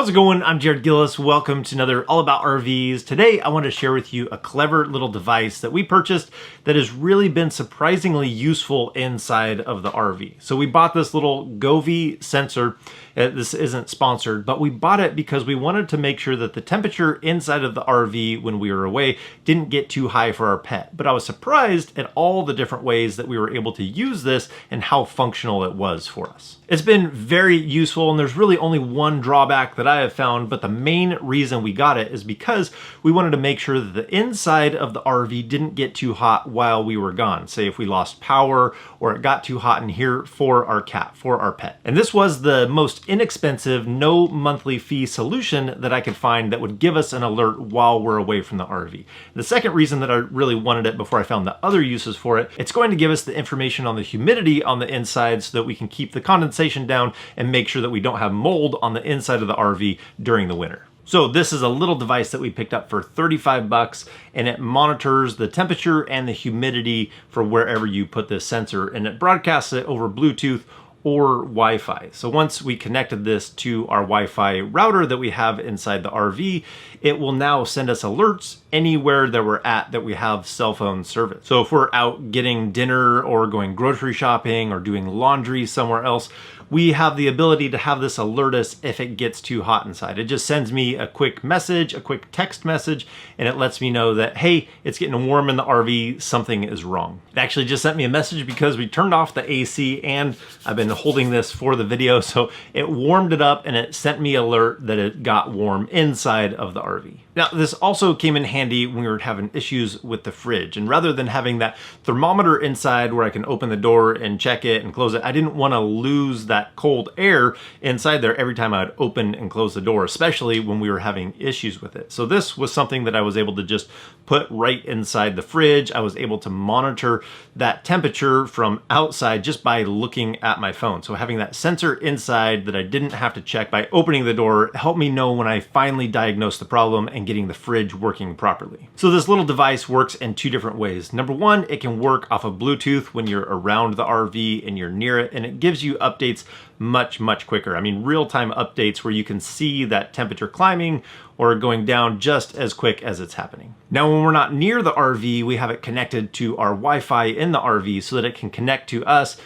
How's it going? I'm Jared Gillis. Welcome to another All About RVs. Today I want to share with you a clever little device that we purchased that has really been surprisingly useful inside of the RV. So we bought this little Govee sensor. This isn't sponsored, but we bought it because we wanted to make sure that the temperature inside of the RV when we were away didn't get too high for our pet. But I was surprised at all the different ways that we were able to use this and how functional it was for us. It's been very useful, and there's really only one drawback that I have found, but the main reason we got it is because we wanted to make sure that the inside of the RV didn't get too hot while we were gone. Say if we lost power or it got too hot in here for our cat, for our pet. And this was the most inexpensive, no monthly fee solution that I could find that would give us an alert while we're away from the RV. The second reason that I really wanted it before I found the other uses for it, it's going to give us the information on the humidity on the inside so that we can keep the condensation down and make sure that we don't have mold on the inside of the RV during the winter. So this is a little device that we picked up for 35 bucks, and it monitors the temperature and the humidity for wherever you put this sensor, and it broadcasts it over Bluetooth or Wi-Fi. So once we connected this to our Wi-Fi router that we have inside the RV, it will now send us alerts anywhere that we're at that we have cell phone service. So if we're out getting dinner or going grocery shopping or doing laundry somewhere else, we have the ability to have this alert us if it gets too hot inside. It just sends me a quick message, a quick text message, and it lets me know that, hey, it's getting warm in the RV, something is wrong. It actually just sent me a message because we turned off the AC, and I've been holding this for the video, so it warmed it up and it sent me an alert that it got warm inside of the RV. Now, this also came in handy when we were having issues with the fridge, and rather than having that thermometer inside where I can open the door and check it and close it, I didn't want to lose that cold air inside there every time I'd open and close the door, especially when we were having issues with it. So this was something that I was able to just put right inside the fridge. I was able to monitor that temperature from outside just by looking at my phone. So having that sensor inside that I didn't have to check by opening the door helped me know when I finally diagnosed the problem and getting the fridge working properly. So this little device works in two different ways. Number one, it can work off of Bluetooth when you're around the RV and you're near it, and it gives you updates much quicker. I mean, real-time updates where you can see that temperature climbing or going down just as quick as it's happening. Now, when we're not near the RV, we have it connected to our Wi-Fi in the RV so that it can connect to us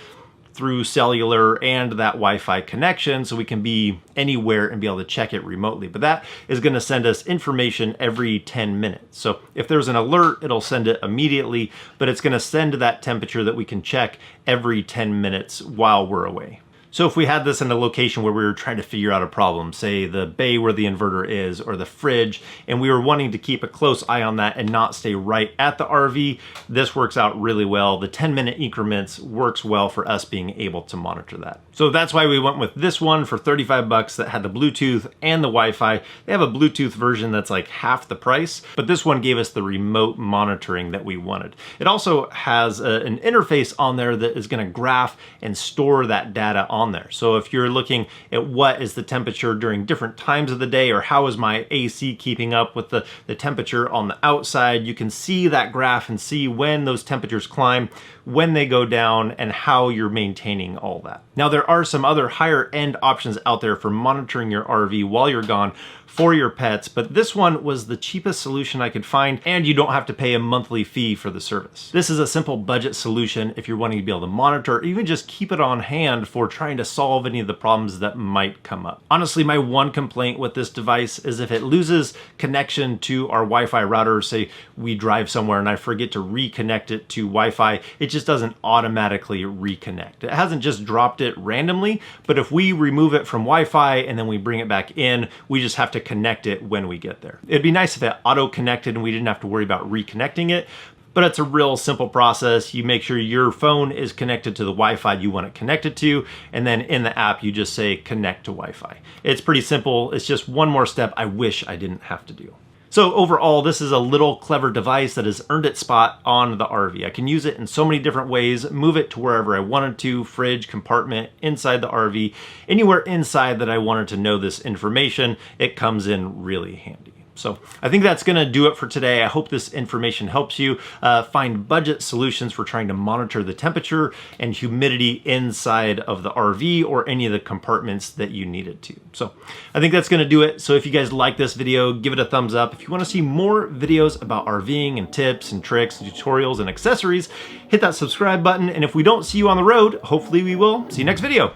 through cellular and that Wi-Fi connection, so we can be anywhere and be able to check it remotely. But that is going to send us information every 10 minutes. So if there's an alert, it'll send it immediately, but it's going to send that temperature that we can check every 10 minutes while we're away. So if we had this in a location where we were trying to figure out a problem, say the bay where the inverter is or the fridge, and we were wanting to keep a close eye on that and not stay right at the RV, this works out really well. The 10-minute increments works well for us being able to monitor that. So that's why we went with this one for 35 bucks that had the Bluetooth and the Wi-Fi. They have a Bluetooth version that's like half the price, but this one gave us the remote monitoring that we wanted. It also has an interface on there that is going to graph and store that data on there. So if you're looking at what is the temperature during different times of the day, or how is my AC keeping up with the temperature on the outside, you can see that graph and see when those temperatures climb, when they go down, and how you're maintaining all that. Now, there are some other higher end options out there for monitoring your RV while you're gone for your pets, but this one was the cheapest solution I could find, and you don't have to pay a monthly fee for the service. This is a simple budget solution if you're wanting to be able to monitor or even just keep it on hand for trying to solve any of the problems that might come up. Honestly, my one complaint with this device is if it loses connection to our Wi-Fi router, say we drive somewhere and I forget to reconnect it to Wi-Fi, it just doesn't automatically reconnect. It hasn't just dropped it randomly, but if we remove it from Wi-Fi and then we bring it back in, we just have to connect it when we get there. It'd be nice if it auto-connected and we didn't have to worry about reconnecting it, but it's a real simple process. You make sure your phone is connected to the Wi-Fi you want it connected to, and then in the app you just say connect to Wi-Fi. It's pretty simple. It's just one more step I wish I didn't have to do. So overall, this is a little clever device that has earned its spot on the RV. I can use it in so many different ways, move it to wherever I wanted to, fridge, compartment, inside the RV, anywhere inside that I wanted to know this information, it comes in really handy. So I think that's gonna do it for today. I hope this information helps you find budget solutions for trying to monitor the temperature and humidity inside of the RV or any of the compartments that you need it to. So I think that's gonna do it. So if you guys like this video, give it a thumbs up. If you wanna see more videos about RVing and tips and tricks and tutorials and accessories, hit that subscribe button. And if we don't see you on the road, hopefully we will see you next video.